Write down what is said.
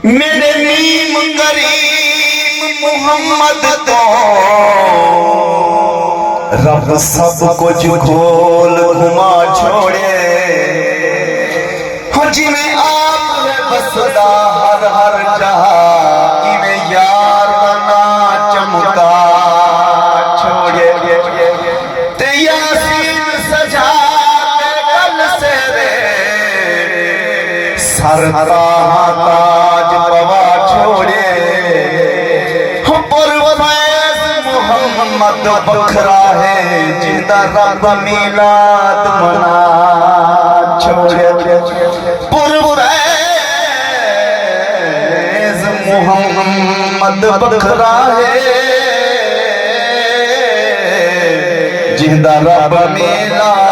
मेरे नीम करीम मोहम्मद तो रब सब कुछ खोल घुमा छोड़े हो जिमें आप बसदा हर हर जहां इवें यार बना चमका छोड़े ते यासीन सजा कल से रे सरता ताज पवा छोड़े हो परवेज़ मोहम्मद बखरा है जिंदा रब मिलाद मना छोड़े परवेज़ मोहम्मद बखरा है जिंदा रब मिलाद